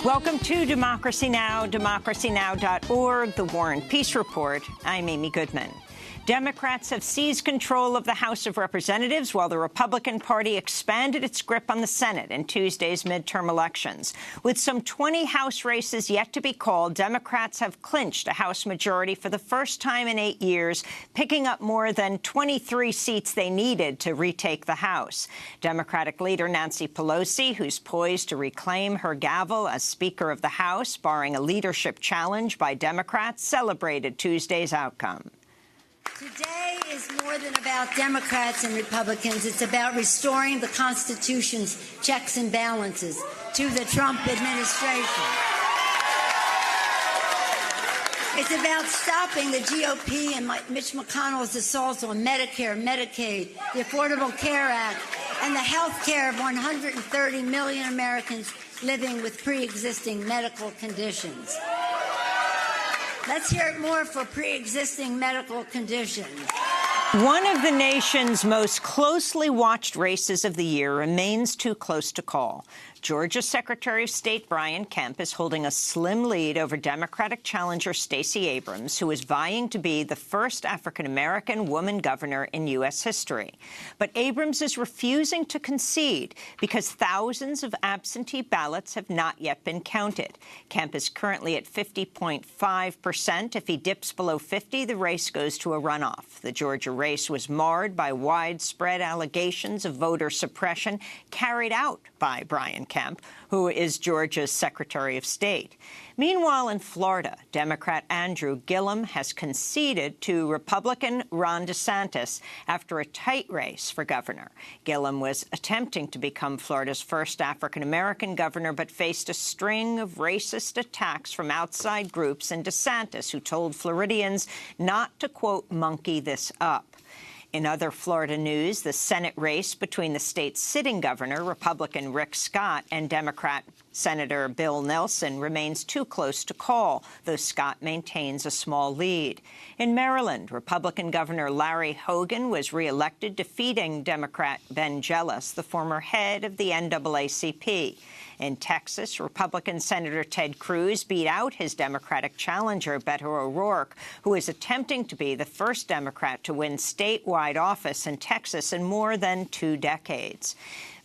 Welcome to Democracy Now!, democracynow.org, The War and Peace Report. I'm Amy Goodman. Democrats have seized control of the House of Representatives while the Republican Party expanded its grip on the Senate in Tuesday's midterm elections. With some 20 House races yet to be called, Democrats have clinched a House majority for the first time in 8 years, picking up more than 23 seats they needed to retake the House. Democratic leader Nancy Pelosi, who's poised to reclaim her gavel as Speaker of the House, barring a leadership challenge by Democrats, celebrated Tuesday's outcome. Today is more than about Democrats and Republicans. It's about restoring the Constitution's checks and balances to the Trump administration. It's about stopping the GOP and Mitch McConnell's assaults on Medicare, Medicaid, the Affordable Care Act, and the health care of 130 million Americans living with pre-existing medical conditions. Let's hear it more for pre-existing medical conditions. One of the nation's most closely watched races of the year remains too close to call. Georgia Secretary of State Brian Kemp is holding a slim lead over Democratic challenger Stacey Abrams, who is vying to be the first African-American woman governor in U.S. history. But Abrams is refusing to concede because thousands of absentee ballots have not yet been counted. Kemp is currently at 50.5%. If he dips below 50, the race goes to a runoff. The Georgia race was marred by widespread allegations of voter suppression carried out by Brian Kemp, who is Georgia's Secretary of State. Meanwhile, in Florida, Democrat Andrew Gillum has conceded to Republican Ron DeSantis after a tight race for governor. Gillum was attempting to become Florida's first African-American governor, but faced a string of racist attacks from outside groups and DeSantis, who told Floridians not to, quote, monkey this up. In other Florida news, the Senate race between the state's sitting governor, Republican Rick Scott, and Democrat Senator Bill Nelson remains too close to call, though Scott maintains a small lead. In Maryland, Republican Governor Larry Hogan was reelected, defeating Democrat Ben Jealous, the former head of the NAACP. In Texas, Republican Senator Ted Cruz beat out his Democratic challenger, Beto O'Rourke, who is attempting to be the first Democrat to win statewide office in Texas in more than 2 decades.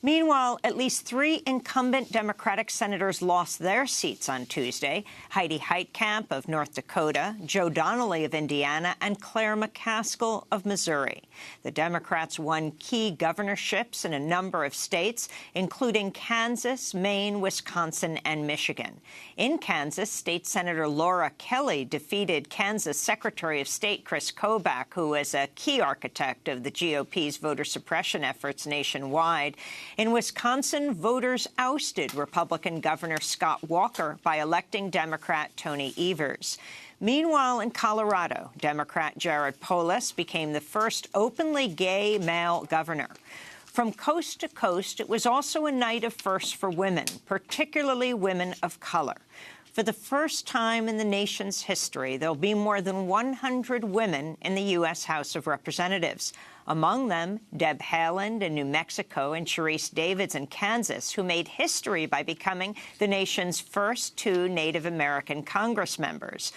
Meanwhile, at least 3 incumbent Democratic senators lost their seats on Tuesday: Heidi Heitkamp of North Dakota, Joe Donnelly of Indiana, and Claire McCaskill of Missouri. The Democrats won key governorships in a number of states, including Kansas, Maine, Wisconsin, and Michigan. In Kansas, State Senator Laura Kelly defeated Kansas Secretary of State Chris Kobach, who is a key architect of the GOP's voter suppression efforts nationwide. In Wisconsin, voters ousted Republican Governor Scott Walker by electing Democrat Tony Evers. Meanwhile, in Colorado, Democrat Jared Polis became the first openly gay male governor. From coast to coast, it was also a night of firsts for women, particularly women of color. For the first time in the nation's history, there'll be more than 100 women in the U.S. House of Representatives. Among them, Deb Haaland in New Mexico and Sharice Davids in Kansas, who made history by becoming the nation's first 2 Native American congresswomen.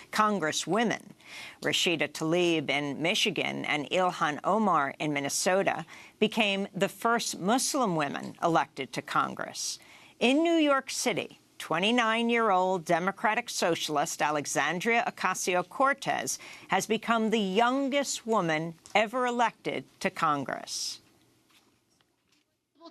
Rashida Tlaib in Michigan and Ilhan Omar in Minnesota became the first Muslim women elected to Congress. In New York City, 29-year-old Democratic socialist Alexandria Ocasio-Cortez has become the youngest woman ever elected to Congress.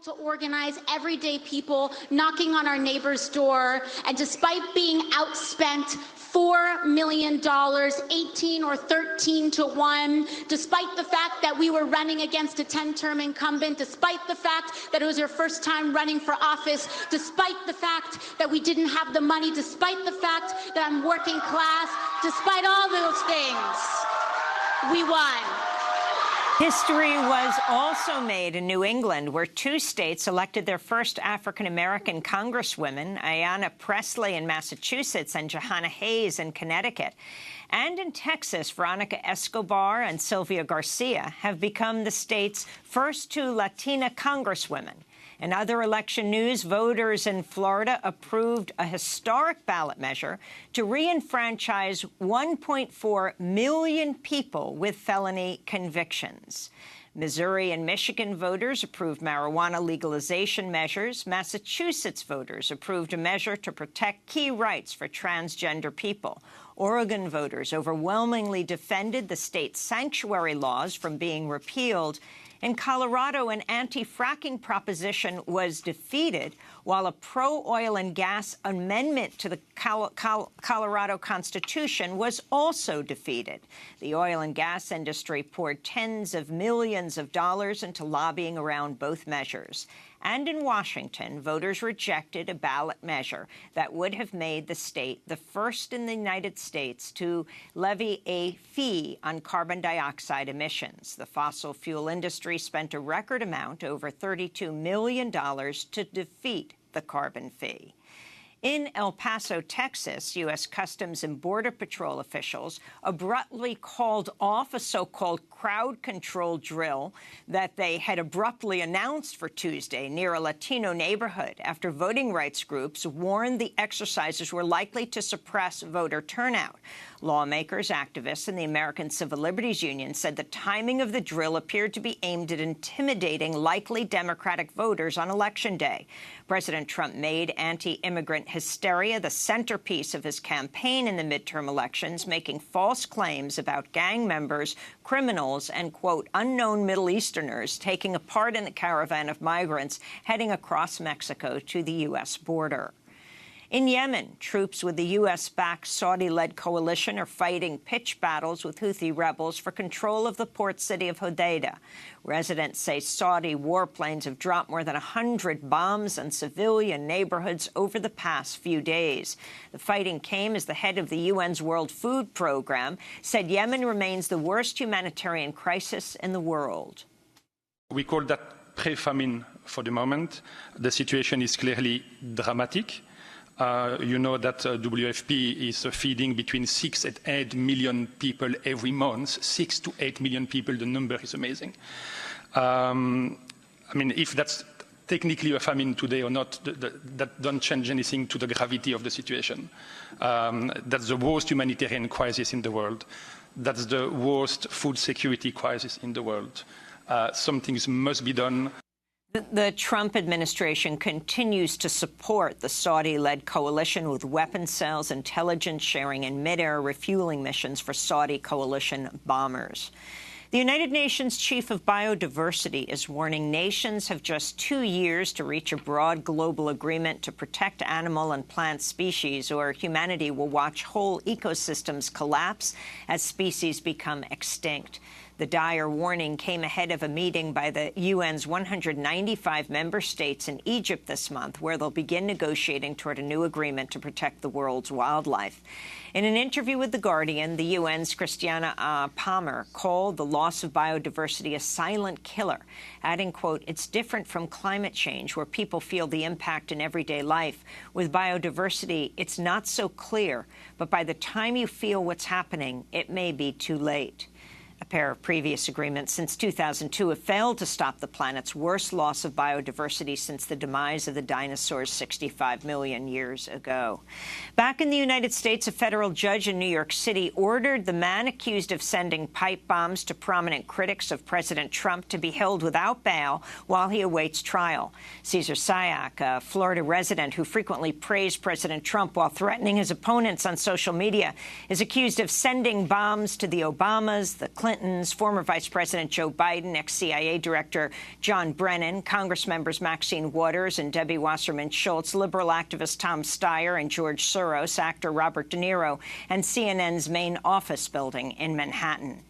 To organize everyday people knocking on our neighbor's door, and despite being outspent $4 million, 18 or 13 to 1, despite the fact that we were running against a 10-term incumbent, despite the fact that it was her first time running for office, despite the fact that we didn't have the money, despite the fact that I'm working class, despite all those things, we won. History was also made in New England, where 2 states elected their first African-American congresswomen, Ayanna Pressley in Massachusetts and Johanna Hayes in Connecticut. And in Texas, Veronica Escobar and Sylvia Garcia have become the state's first 2 Latina congresswomen. In other election news, voters in Florida approved a historic ballot measure to re-enfranchise 1.4 million people with felony convictions. Missouri and Michigan voters approved marijuana legalization measures. Massachusetts voters approved a measure to protect key rights for transgender people. Oregon voters overwhelmingly defended the state's sanctuary laws from being repealed. In Colorado, an anti-fracking proposition was defeated, while a pro-oil and gas amendment to the Colorado Constitution was also defeated. The oil and gas industry poured tens of millions of dollars into lobbying around both measures. And in Washington, voters rejected a ballot measure that would have made the state the first in the United States to levy a fee on carbon dioxide emissions. The fossil fuel industry spent a record amount, over $32 million, to defeat the carbon fee. In El Paso, Texas, U.S. Customs and Border Patrol officials abruptly called off a so-called crowd control drill that they had abruptly announced for Tuesday near a Latino neighborhood after voting rights groups warned the exercises were likely to suppress voter turnout. Lawmakers, activists, and the American Civil Liberties Union said the timing of the drill appeared to be aimed at intimidating likely Democratic voters on Election Day. President Trump made anti-immigrant hysteria the centerpiece of his campaign in the midterm elections, making false claims about gang members, criminals, and, quote, unknown Middle Easterners taking a part in the caravan of migrants heading across Mexico to the U.S. border. In Yemen, troops with the U.S.-backed Saudi-led coalition are fighting pitched battles with Houthi rebels for control of the port city of Hodeidah. Residents say Saudi warplanes have dropped more than 100 bombs on civilian neighborhoods over the past few days. The fighting came as the head of the UN's World Food Program said Yemen remains the worst humanitarian crisis in the world. We call that pre-famine for the moment. The situation is clearly dramatic. You know that WFP is feeding between 6 and 8 million people every month. 6 to 8 million people, the number is amazing. I mean, if that's technically a famine today or not, that don't change anything to the gravity of the situation. That's the worst humanitarian crisis in the world. That's the worst food security crisis in the world. Some things must be done. The Trump administration continues to support the Saudi-led coalition with weapons sales, intelligence sharing, and mid-air refueling missions for Saudi coalition bombers. The United Nations chief of biodiversity is warning nations have just 2 years to reach a broad global agreement to protect animal and plant species, or humanity will watch whole ecosystems collapse as species become extinct. The dire warning came ahead of a meeting by the UN's 195 member states in Egypt this month, where they'll begin negotiating toward a new agreement to protect the world's wildlife. In an interview with The Guardian, the UN's Christiana Palmer called the loss of biodiversity a silent killer, adding, quote, "It's different from climate change, where people feel the impact in everyday life. With biodiversity, it's not so clear, but by the time you feel what's happening, it may be too late." A pair of previous agreements since 2002 have failed to stop the planet's worst loss of biodiversity since the demise of the dinosaurs 65 million years ago. Back in the United States, a federal judge in New York City ordered the man accused of sending pipe bombs to prominent critics of President Trump to be held without bail while he awaits trial. Cesar Sayak, a Florida resident who frequently praised President Trump while threatening his opponents on social media, is accused of sending bombs to the Obamas, the Clintons, former Vice President Joe Biden, ex-CIA Director John Brennan, Congress members Maxine Waters and Debbie Wasserman Schultz, liberal activist Tom Steyer and George Soros, actor Robert De Niro, and CNN's main office building in Manhattan.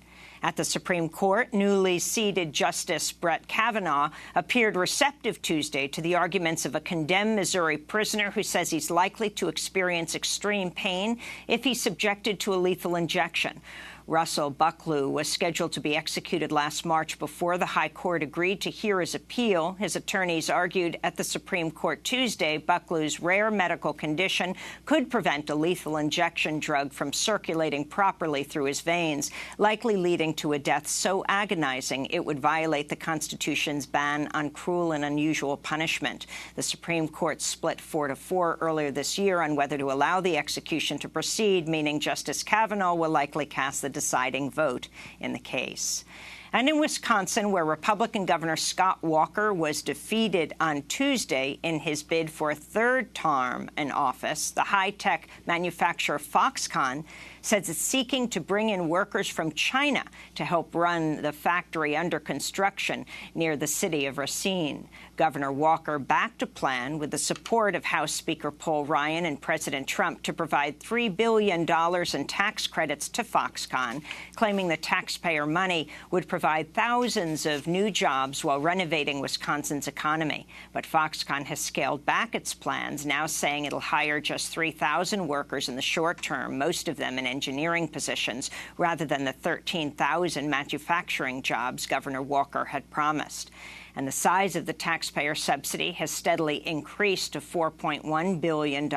At the Supreme Court, newly seated Justice Brett Kavanaugh appeared receptive Tuesday to the arguments of a condemned Missouri prisoner who says he's likely to experience extreme pain if he's subjected to a lethal injection. Russell Bucklew was scheduled to be executed last March before the High Court agreed to hear his appeal. His attorneys argued at the Supreme Court Tuesday Bucklew's rare medical condition could prevent a lethal injection drug from circulating properly through his veins, likely leading to a death so agonizing it would violate the Constitution's ban on cruel and unusual punishment. The Supreme Court split 4-4 earlier this year on whether to allow the execution to proceed, meaning Justice Kavanaugh will likely cast the deciding vote in the case. And in Wisconsin, where Republican Governor Scott Walker was defeated on Tuesday in his bid for a third term in office, the high-tech manufacturer Foxconn says it's seeking to bring in workers from China to help run the factory under construction near the city of Racine. Governor Walker backed a plan with the support of House Speaker Paul Ryan and President Trump to provide $3 billion in tax credits to Foxconn, claiming the taxpayer money would provide thousands of new jobs while renovating Wisconsin's economy. But Foxconn has scaled back its plans, now saying it'll hire just 3,000 workers in the short term, most of them in engineering positions, rather than the 13,000 manufacturing jobs Governor Walker had promised. And the size of the taxpayer subsidy has steadily increased to $4.1 billion.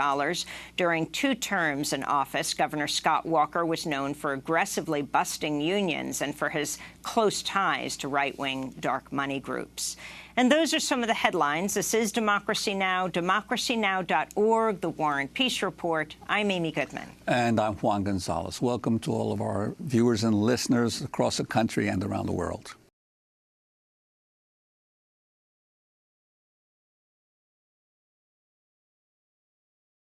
During 2 terms in office, Governor Scott Walker was known for aggressively busting unions and for his close ties to right-wing dark money groups. And those are some of the headlines. This is Democracy Now!, democracynow.org, The War and Peace Report. I'm Amy Goodman. And I'm Juan Gonzalez. Welcome to all of our viewers and listeners across the country and around the world.